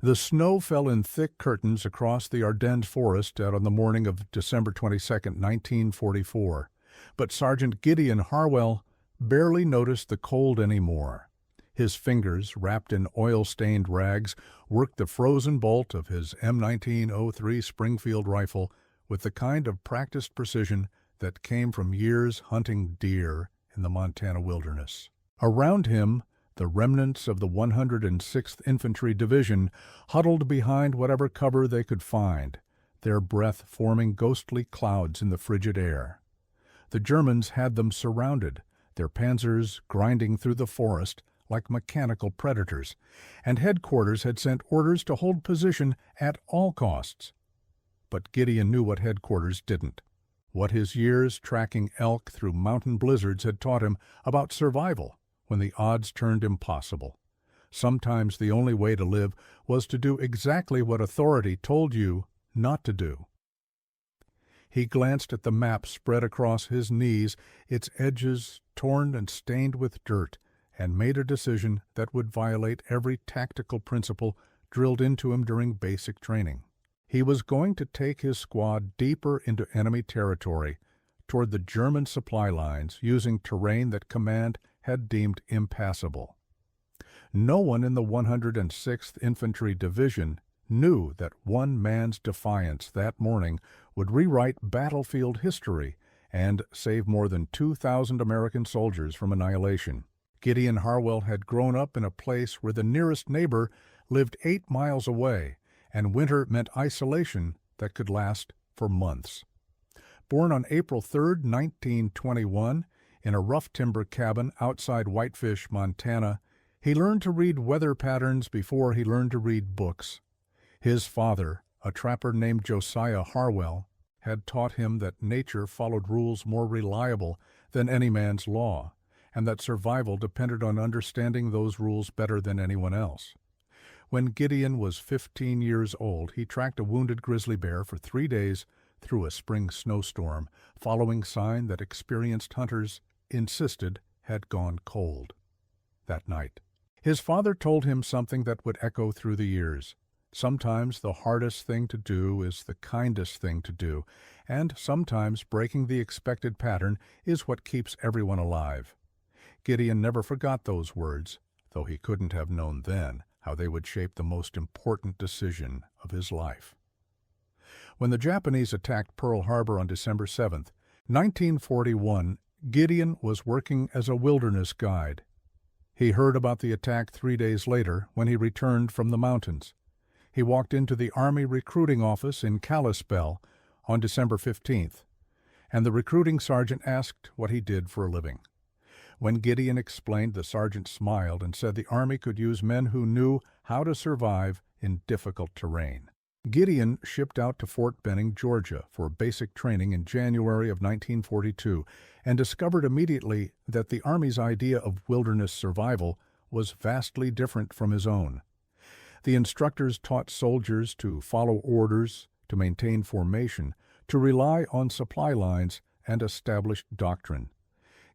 The snow fell in thick curtains across the Ardennes forest out on the morning of December 22, 1944, but Sergeant Gideon Harwell barely noticed the cold anymore. His fingers, wrapped in oil-stained rags, worked the frozen bolt of his M1903 Springfield rifle with the kind of practiced precision that came from years hunting deer in the Montana wilderness. Around him, the remnants of the 106th Infantry Division huddled behind whatever cover they could find, their breath forming ghostly clouds in the frigid air. The Germans had them surrounded, their panzers grinding through the forest like mechanical predators, and headquarters had sent orders to hold position at all costs. But Gideon knew what headquarters didn't, what his years tracking elk through mountain blizzards had taught him about survival when the odds turned impossible. Sometimes the only way to live was to do exactly what authority told you not to do. He glanced at the map spread across his knees, its edges torn and stained with dirt, and made a decision that would violate every tactical principle drilled into him during basic training. He was going to take his squad deeper into enemy territory, toward the German supply lines, using terrain that command had deemed impassable. No one in the 106th Infantry Division knew that one man's defiance that morning would rewrite battlefield history and save more than 2,000 American soldiers from annihilation. Gideon Harwell had grown up in a place where the nearest neighbor lived 8 miles away, and winter meant isolation that could last for months. Born on April 3, 1921, in a rough timber cabin outside Whitefish, Montana, he learned to read weather patterns before he learned to read books. His father, a trapper named Josiah Harwell, had taught him that nature followed rules more reliable than any man's law, and that survival depended on understanding those rules better than anyone else. When Gideon was 15 years old, he tracked a wounded grizzly bear for 3 days through a spring snowstorm, following sign that experienced hunters insisted had gone cold. That night, his father told him something that would echo through the years. Sometimes the hardest thing to do is the kindest thing to do, and sometimes breaking the expected pattern is what keeps everyone alive. Gideon never forgot those words, though he couldn't have known then how they would shape the most important decision of his life. When the Japanese attacked Pearl Harbor on December 7, 1941, Gideon was working as a wilderness guide. He heard about the attack 3 days later when he returned from the mountains. He walked into the Army recruiting office in Kalispell on December 15th, and the recruiting sergeant asked what he did for a living. When Gideon explained, the sergeant smiled and said the Army could use men who knew how to survive in difficult terrain. Gideon shipped out to Fort Benning, Georgia, for basic training in January of 1942 and discovered immediately that the Army's idea of wilderness survival was vastly different from his own. The instructors taught soldiers to follow orders, to maintain formation, to rely on supply lines and established doctrine.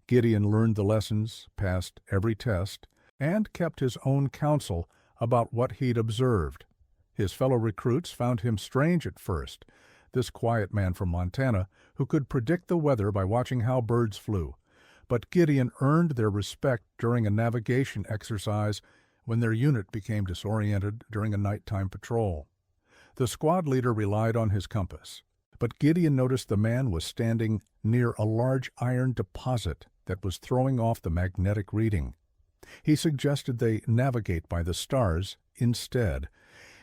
Gideon learned the lessons, passed every test, and kept his own counsel about what he'd observed. His fellow recruits found him strange at first, this quiet man from Montana who could predict the weather by watching how birds flew. But Gideon earned their respect during a navigation exercise when their unit became disoriented during a nighttime patrol. The squad leader relied on his compass, but Gideon noticed the man was standing near a large iron deposit that was throwing off the magnetic reading. He suggested they navigate by the stars instead,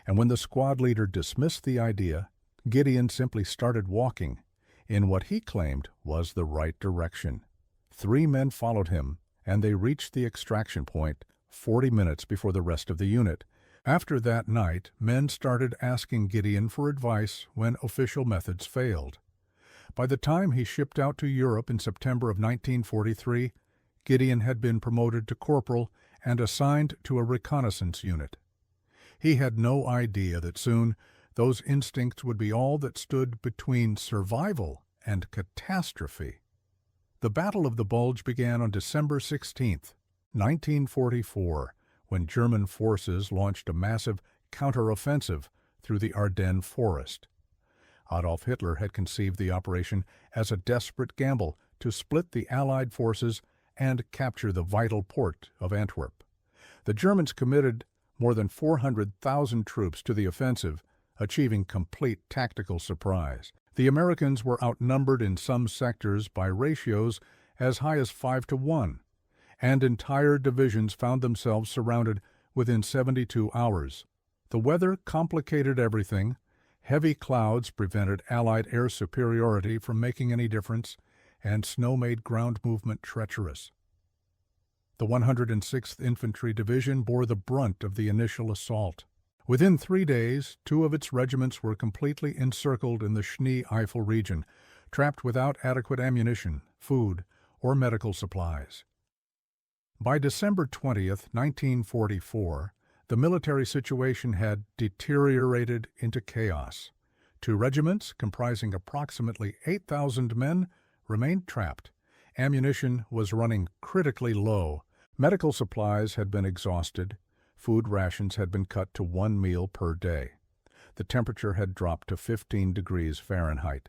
and when the squad leader dismissed the idea, Gideon simply started walking in what he claimed was the right direction. 3 men followed him, and they reached the extraction point 40 minutes before the rest of the unit. After that night, men started asking Gideon for advice when official methods failed. By the time he shipped out to Europe in September of 1943, Gideon had been promoted to corporal and assigned to a reconnaissance unit. He had no idea that soon those instincts would be all that stood between survival and catastrophe. The Battle of the Bulge began on December 16, 1944, when German forces launched a massive counteroffensive through the Ardennes forest. Adolf Hitler had conceived the operation as a desperate gamble to split the Allied forces and capture the vital port of Antwerp. The Germans committed more than 400,000 troops to the offensive, achieving complete tactical surprise. The Americans were outnumbered in some sectors by ratios as high as 5-1, and entire divisions found themselves surrounded within 72 hours. The weather complicated everything. Heavy clouds prevented Allied air superiority from making any difference, and snow made ground movement treacherous. The 106th Infantry Division bore the brunt of the initial assault. Within 3 days, 2 of its regiments were completely encircled in the Schnee-Eifel region, trapped without adequate ammunition, food, or medical supplies. By December 20th, 1944, the military situation had deteriorated into chaos. 2 regiments, comprising approximately 8,000 men, remained trapped. Ammunition was running critically low. Medical supplies had been exhausted. Food rations had been cut to 1 meal per day. The temperature had dropped to 15 degrees Fahrenheit.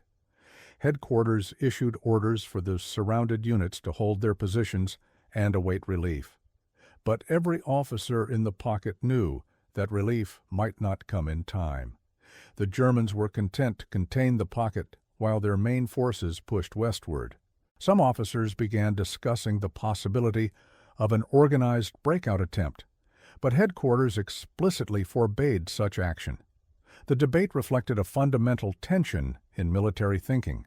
Headquarters issued orders for the surrounded units to hold their positions and await relief. But every officer in the pocket knew that relief might not come in time. The Germans were content to contain the pocket while their main forces pushed westward. Some officers began discussing the possibility of an organized breakout attempt, but headquarters explicitly forbade such action. The debate reflected a fundamental tension in military thinking,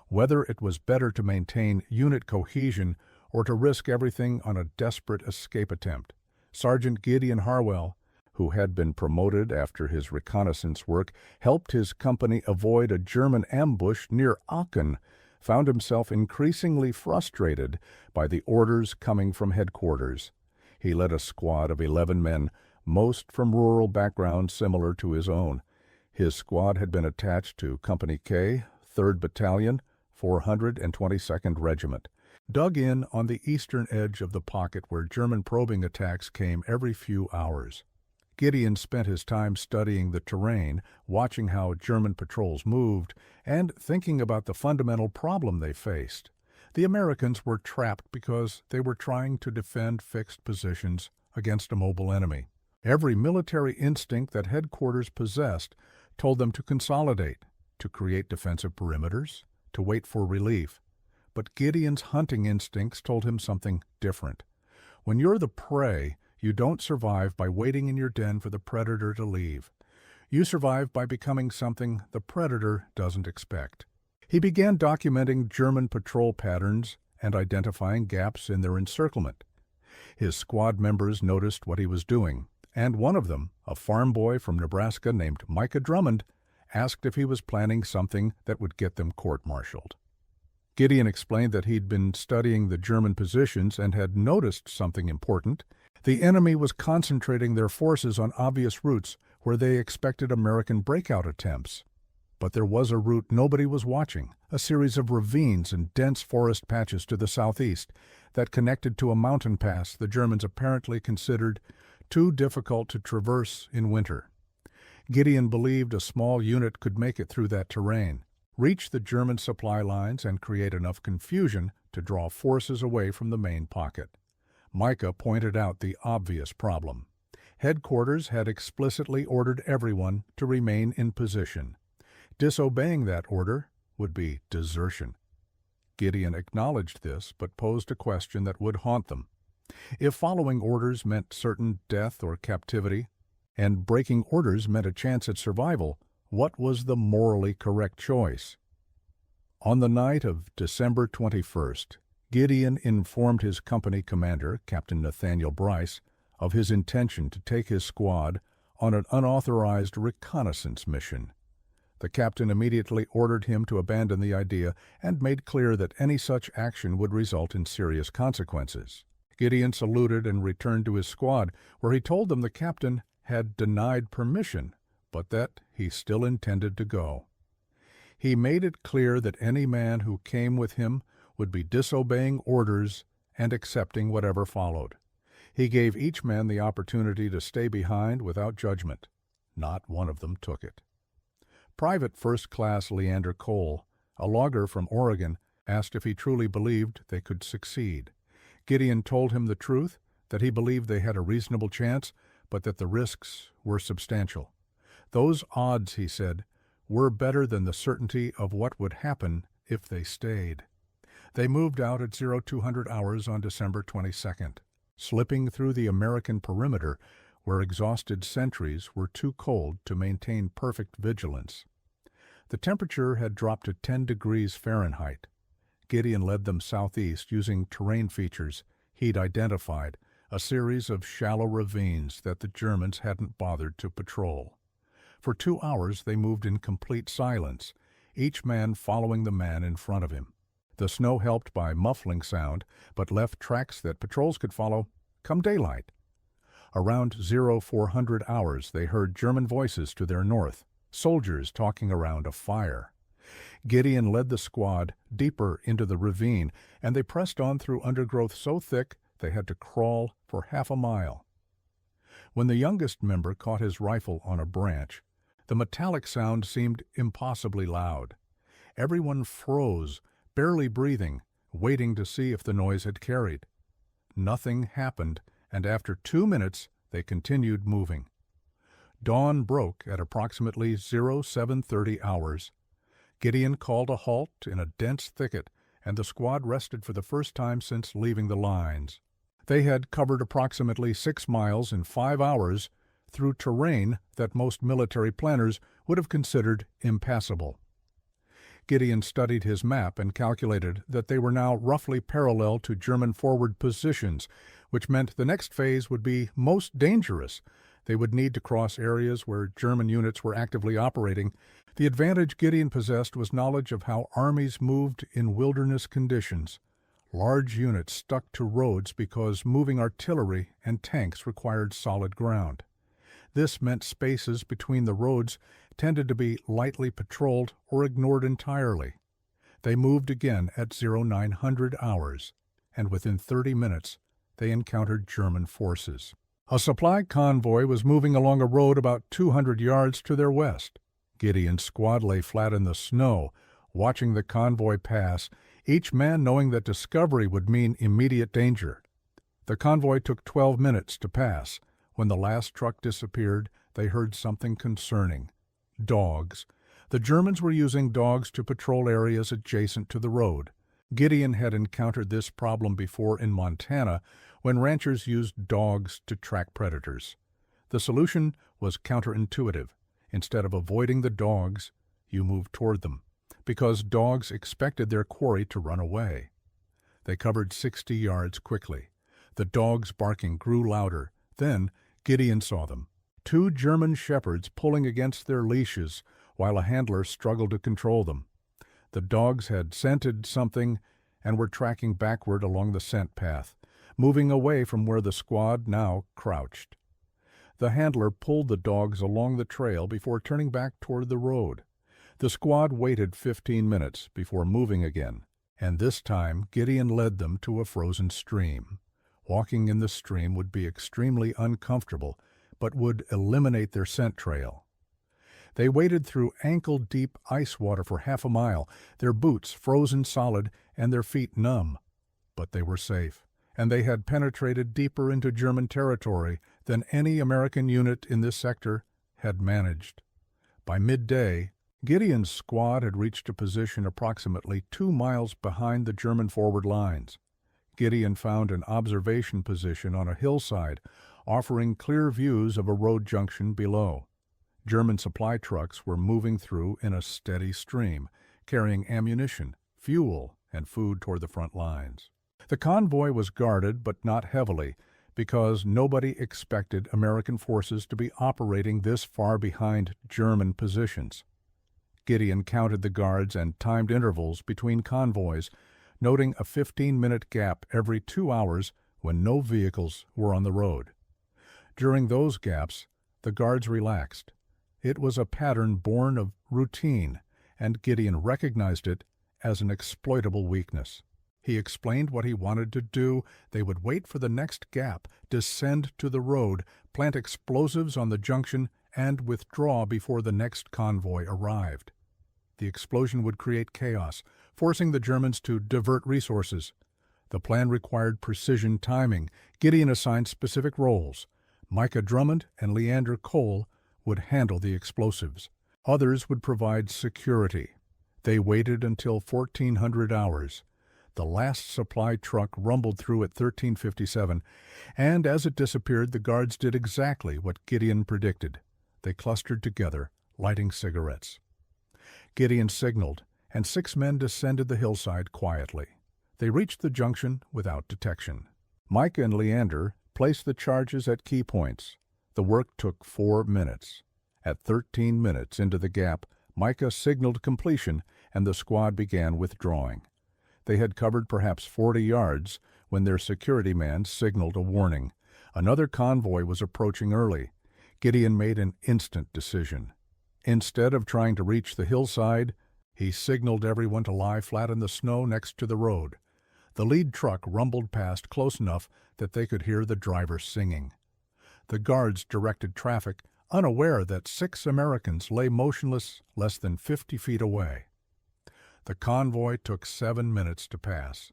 whether it was better to maintain unit cohesion or to risk everything on a desperate escape attempt. Sergeant Gideon Harwell, who had been promoted after his reconnaissance work, helped his company avoid a German ambush near Aachen, found himself increasingly frustrated by the orders coming from headquarters. He led a squad of 11 men, most from rural backgrounds similar to his own. His squad had been attached to Company K, 3rd Battalion, 422nd Regiment, dug in on the eastern edge of the pocket where German probing attacks came every few hours. Gideon spent his time studying the terrain, watching how German patrols moved, and thinking about the fundamental problem they faced. The Americans were trapped because they were trying to defend fixed positions against a mobile enemy. Every military instinct that headquarters possessed told them to consolidate, to create defensive perimeters, to wait for relief. But Gideon's hunting instincts told him something different. When you're the prey, you don't survive by waiting in your den for the predator to leave. You survive by becoming something the predator doesn't expect. He began documenting German patrol patterns and identifying gaps in their encirclement. His squad members noticed what he was doing, and one of them, a farm boy from Nebraska named Micah Drummond, asked if he was planning something that would get them court-martialed. Gideon explained that he'd been studying the German positions and had noticed something important. The enemy was concentrating their forces on obvious routes where they expected American breakout attempts. But there was a route nobody was watching, a series of ravines and dense forest patches to the southeast that connected to a mountain pass the Germans apparently considered too difficult to traverse in winter. Gideon believed a small unit could make it through that terrain, reach the German supply lines, and create enough confusion to draw forces away from the main pocket. Micah pointed out the obvious problem. Headquarters had explicitly ordered everyone to remain in position. Disobeying that order would be desertion. Gideon acknowledged this, but posed a question that would haunt them. If following orders meant certain death or captivity, and breaking orders meant a chance at survival, what was the morally correct choice? On the night of December 21st, Gideon informed his company commander, Captain Nathaniel Bryce, of his intention to take his squad on an unauthorized reconnaissance mission. The captain immediately ordered him to abandon the idea and made clear that any such action would result in serious consequences. Gideon saluted and returned to his squad, where he told them the captain had denied permission, but that he still intended to go. He made it clear that any man who came with him would be disobeying orders and accepting whatever followed. He gave each man the opportunity to stay behind without judgment. Not one of them took it. Private First Class Leander Cole, a logger from Oregon, asked if he truly believed they could succeed. Gideon told him the truth, that he believed they had a reasonable chance, but that the risks were substantial. Those odds, he said, were better than the certainty of what would happen if they stayed. They moved out at 0200 hours on December 22nd, slipping through the American perimeter where exhausted sentries were too cold to maintain perfect vigilance. The temperature had dropped to 10 degrees Fahrenheit. Gideon led them southeast using terrain features he'd identified, a series of shallow ravines that the Germans hadn't bothered to patrol. For 2 hours they moved in complete silence, each man following the man in front of him. The snow helped by muffling sound, but left tracks that patrols could follow come daylight. Around 0400 hours they heard German voices to their north, soldiers talking around a fire. Gideon led the squad deeper into the ravine, and they pressed on through undergrowth so thick they had to crawl for half a mile. When the youngest member caught his rifle on a branch, the metallic sound seemed impossibly loud. Everyone froze, barely breathing, waiting to see if the noise had carried. Nothing happened, and after 2 minutes they continued moving. Dawn broke at approximately 0730 hours. Gideon called a halt in a dense thicket, and the squad rested for the first time since leaving the lines. They had covered approximately 6 miles in 5 hours through terrain that most military planners would have considered impassable. Gideon studied his map and calculated that they were now roughly parallel to German forward positions, which meant the next phase would be most dangerous. They would need to cross areas where German units were actively operating. The advantage Gideon possessed was knowledge of how armies moved in wilderness conditions. Large units stuck to roads because moving artillery and tanks required solid ground. This meant spaces between the roads tended to be lightly patrolled or ignored entirely. They moved again at 0900 hours, and within 30 minutes they encountered German forces. A supply convoy was moving along a road about 200 yards to their west. Gideon's squad lay flat in the snow, watching the convoy pass, each man knowing that discovery would mean immediate danger. The convoy took 12 minutes to pass. When the last truck disappeared, they heard something concerning. Dogs. The Germans were using dogs to patrol areas adjacent to the road. Gideon had encountered this problem before in Montana when ranchers used dogs to track predators. The solution was counterintuitive. Instead of avoiding the dogs, you moved toward them, because dogs expected their quarry to run away. They covered 60 yards quickly. The dogs' barking grew louder. Then Gideon saw them. 2 German shepherds pulling against their leashes while a handler struggled to control them. The dogs had scented something and were tracking backward along the scent path, moving away from where the squad now crouched. The handler pulled the dogs along the trail before turning back toward the road. The squad waited 15 minutes before moving again, and this time Gideon led them to a frozen stream. Walking in the stream would be extremely uncomfortable, but would eliminate their scent trail. They waded through ankle-deep ice water for half a mile, their boots frozen solid and their feet numb. But they were safe, and they had penetrated deeper into German territory than any American unit in this sector had managed. By midday, Gideon's squad had reached a position approximately 2 miles behind the German forward lines. Gideon found an observation position on a hillside, offering clear views of a road junction below. German supply trucks were moving through in a steady stream, carrying ammunition, fuel, and food toward the front lines. The convoy was guarded, but not heavily, because nobody expected American forces to be operating this far behind German positions. Gideon counted the guards and timed intervals between convoys, noting a 15-minute gap every 2 hours when no vehicles were on the road. During those gaps, the guards relaxed. It was a pattern born of routine, and Gideon recognized it as an exploitable weakness. He explained what he wanted to do. They would wait for the next gap, descend to the road, plant explosives on the junction, and withdraw before the next convoy arrived. The explosion would create chaos, forcing the Germans to divert resources. The plan required precision timing. Gideon assigned specific roles. Micah Drummond and Leander Cole would handle the explosives. Others would provide security. They waited until 1400 hours. The last supply truck rumbled through at 1357, and as it disappeared, the guards did exactly what Gideon predicted. They clustered together, lighting cigarettes. Gideon signaled, and 6 men descended the hillside quietly. They reached the junction without detection. Micah and Leander placed the charges at key points. The work took 4 minutes. At 13 minutes into the gap, Micah signaled completion, and the squad began withdrawing. They had covered perhaps 40 yards when their security man signaled a warning. Another convoy was approaching early. Gideon made an instant decision. Instead of trying to reach the hillside, he signaled everyone to lie flat in the snow next to the road. The lead truck rumbled past close enough that they could hear the driver singing. The guards directed traffic, unaware that 6 Americans lay motionless less than 50 feet away. The convoy took 7 minutes to pass.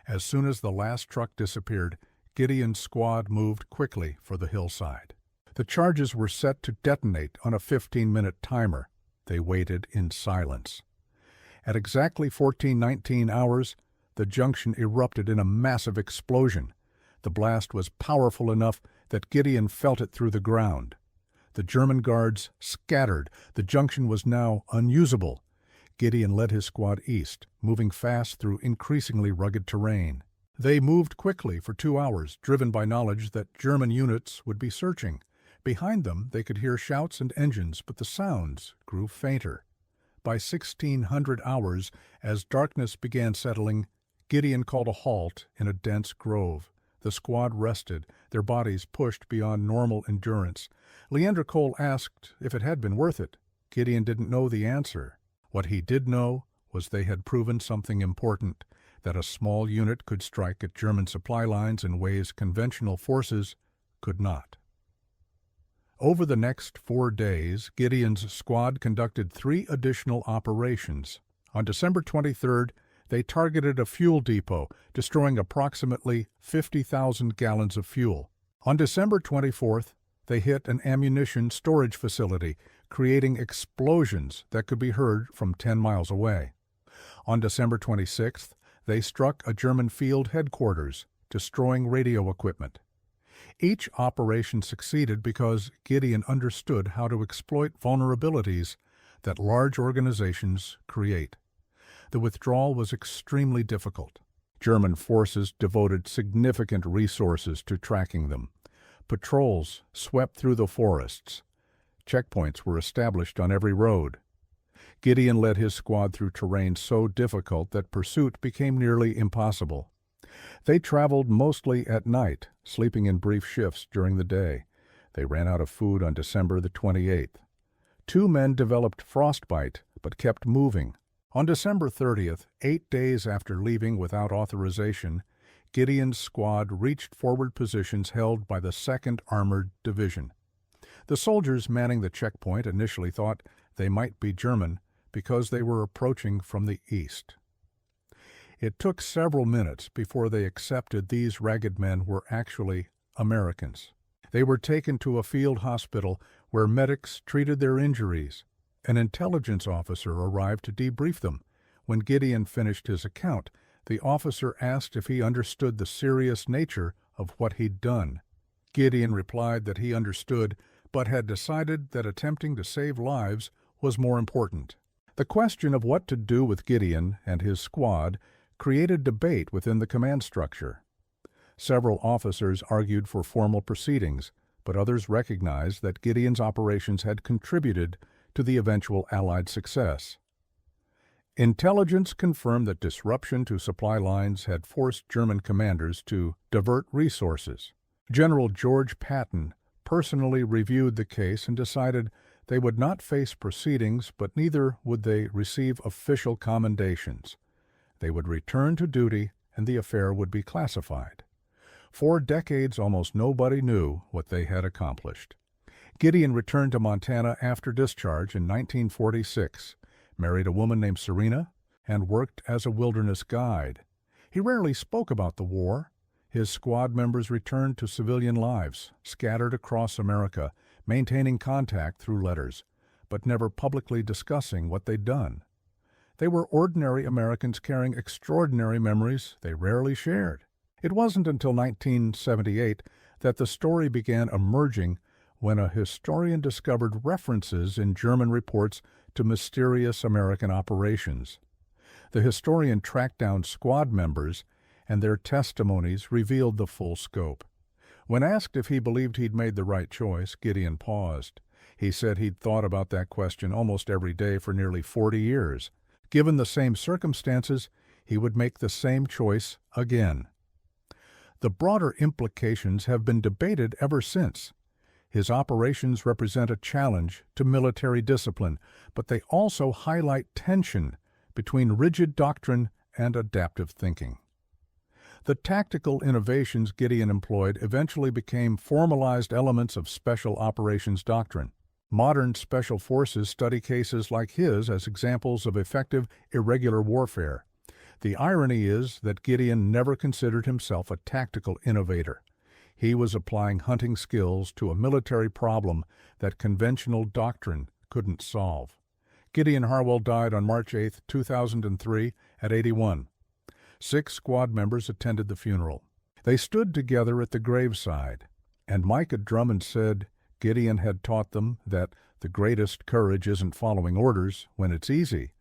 As soon as the last truck disappeared, Gideon's squad moved quickly for the hillside. The charges were set to detonate on a 15-minute timer. They waited in silence. At exactly 14:19 hours, the junction erupted in a massive explosion. The blast was powerful enough that Gideon felt it through the ground. The German guards scattered. The junction was now unusable. Gideon led his squad east, moving fast through increasingly rugged terrain. They moved quickly for 2 hours, driven by knowledge that German units would be searching. Behind them, they could hear shouts and engines, but the sounds grew fainter. By 1600 hours, as darkness began settling, Gideon called a halt in a dense grove. The squad rested, their bodies pushed beyond normal endurance. Leander Cole asked if it had been worth it. Gideon didn't know the answer. What he did know was they had proven something important, that a small unit could strike at German supply lines in ways conventional forces could not. Over the next 4 days, Gideon's squad conducted 3 additional operations. On December 23rd, they targeted a fuel depot, destroying approximately 50,000 gallons of fuel. On December 24th, they hit an ammunition storage facility, creating explosions that could be heard from 10 miles away. On December 26th, they struck a German field headquarters, destroying radio equipment. Each operation succeeded because Gideon understood how to exploit vulnerabilities that large organizations create. The withdrawal was extremely difficult. German forces devoted significant resources to tracking them. Patrols swept through the forests. Checkpoints were established on every road. Gideon led his squad through terrain so difficult that pursuit became nearly impossible. They traveled mostly at night, sleeping in brief shifts during the day. They ran out of food on December the 28th. 2 men developed frostbite, but kept moving. On December 30th, 8 days after leaving without authorization, Gideon's squad reached forward positions held by the 2nd Armored Division. The soldiers manning the checkpoint initially thought they might be German because they were approaching from the east. It took several minutes before they accepted these ragged men were actually Americans. They were taken to a field hospital where medics treated their injuries. An intelligence officer arrived to debrief them. When Gideon finished his account, the officer asked if he understood the serious nature of what he'd done. Gideon replied that he understood, but had decided that attempting to save lives was more important. The question of what to do with Gideon and his squad created debate within the command structure. Several officers argued for formal proceedings, but others recognized that Gideon's operations had contributed to the eventual Allied success. Intelligence confirmed that disruption to supply lines had forced German commanders to divert resources. General George Patton personally reviewed the case and decided they would not face proceedings, but neither would they receive official commendations. They would return to duty, and the affair would be classified. For decades, almost nobody knew what they had accomplished. Gideon returned to Montana after discharge in 1946, married a woman named Serena, and worked as a wilderness guide. He rarely spoke about the war. His squad members returned to civilian lives, scattered across America, maintaining contact through letters, but never publicly discussing what they'd done. They were ordinary Americans carrying extraordinary memories they rarely shared. It wasn't until 1978 that the story began emerging, when a historian discovered references in German reports to mysterious American operations. The historian tracked down squad members, and their testimonies revealed the full scope. When asked if he believed he'd made the right choice, Gideon paused. He said he'd thought about that question almost every day for nearly 40 years. Given the same circumstances, he would make the same choice again. The broader implications have been debated ever since. His operations represent a challenge to military discipline, but they also highlight tension between rigid doctrine and adaptive thinking. The tactical innovations Gideon employed eventually became formalized elements of special operations doctrine. Modern special forces study cases like his as examples of effective, irregular warfare. The irony is that Gideon never considered himself a tactical innovator. He was applying hunting skills to a military problem that conventional doctrine couldn't solve. Gideon Harwell died on March 8, 2003, at 81. 6 squad members attended the funeral. They stood together at the graveside, and Micah Drummond said Gideon had taught them that the greatest courage isn't following orders when it's easy,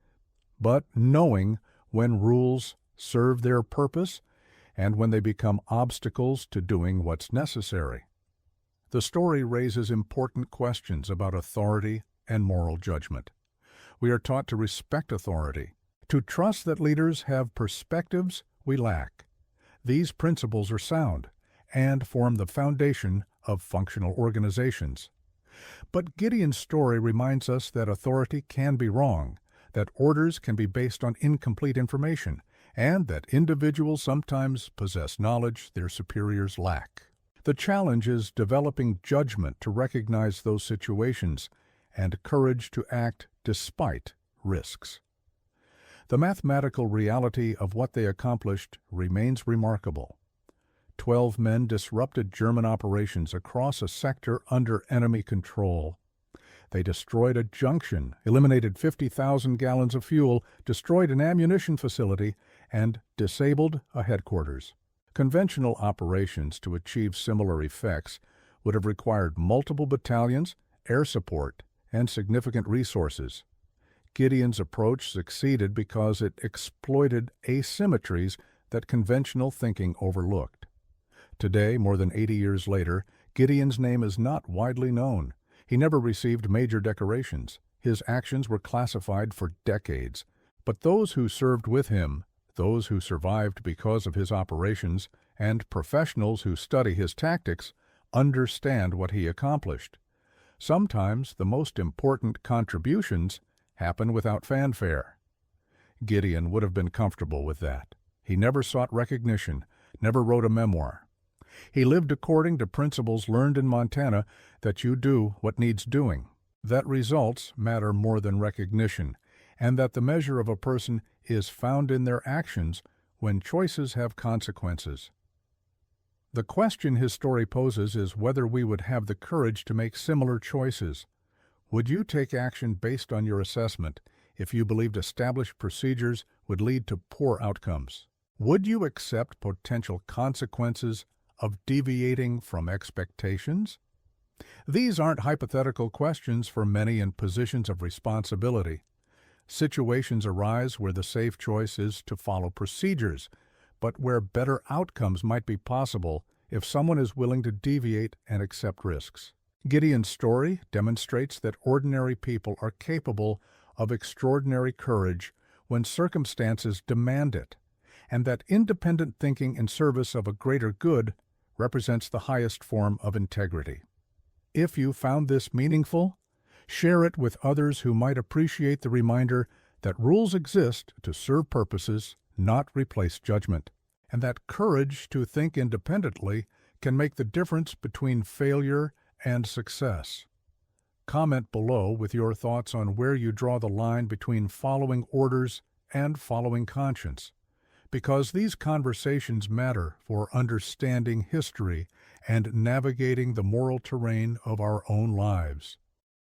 but knowing when rules serve their purpose and when they become obstacles to doing what's necessary. The story raises important questions about authority and moral judgment. We are taught to respect authority, to trust that leaders have perspectives we lack. These principles are sound and form the foundation of functional organizations. But Gideon's story reminds us that authority can be wrong, that orders can be based on incomplete information, and that individuals sometimes possess knowledge their superiors lack. The challenge is developing judgment to recognize those situations and courage to act despite risks. The mathematical reality of what they accomplished remains remarkable. 12 men disrupted German operations across a sector under enemy control. They destroyed a junction, eliminated 50,000 gallons of fuel, destroyed an ammunition facility, and disabled a headquarters. Conventional operations to achieve similar effects would have required multiple battalions, air support, and significant resources. Gideon's approach succeeded because it exploited asymmetries that conventional thinking overlooked. Today, more than 80 years later, Gideon's name is not widely known. He never received major decorations. His actions were classified for decades. But those who served with him, those who survived because of his operations, and professionals who study his tactics understand what he accomplished. Sometimes the most important contributions happen without fanfare. Gideon would have been comfortable with that. He never sought recognition, never wrote a memoir. He lived according to principles learned in Montana that you do what needs doing, that results matter more than recognition, and that the measure of a person is found in their actions when choices have consequences. The question his story poses is whether we would have the courage to make similar choices. Would you take action based on your assessment if you believed established procedures would lead to poor outcomes? Would you accept potential consequences of deviating from expectations? These aren't hypothetical questions for many in positions of responsibility. Situations arise where the safe choice is to follow procedures, but where better outcomes might be possible if someone is willing to deviate and accept risks. Gideon's story demonstrates that ordinary people are capable of extraordinary courage when circumstances demand it, and that independent thinking in service of a greater good represents the highest form of integrity. If you found this meaningful, share it with others who might appreciate the reminder that rules exist to serve purposes, not replace judgment, and that courage to think independently can make the difference between failure and success. Comment below with your thoughts on where you draw the line between following orders and following conscience, because these conversations matter for understanding history and navigating the moral terrain of our own lives.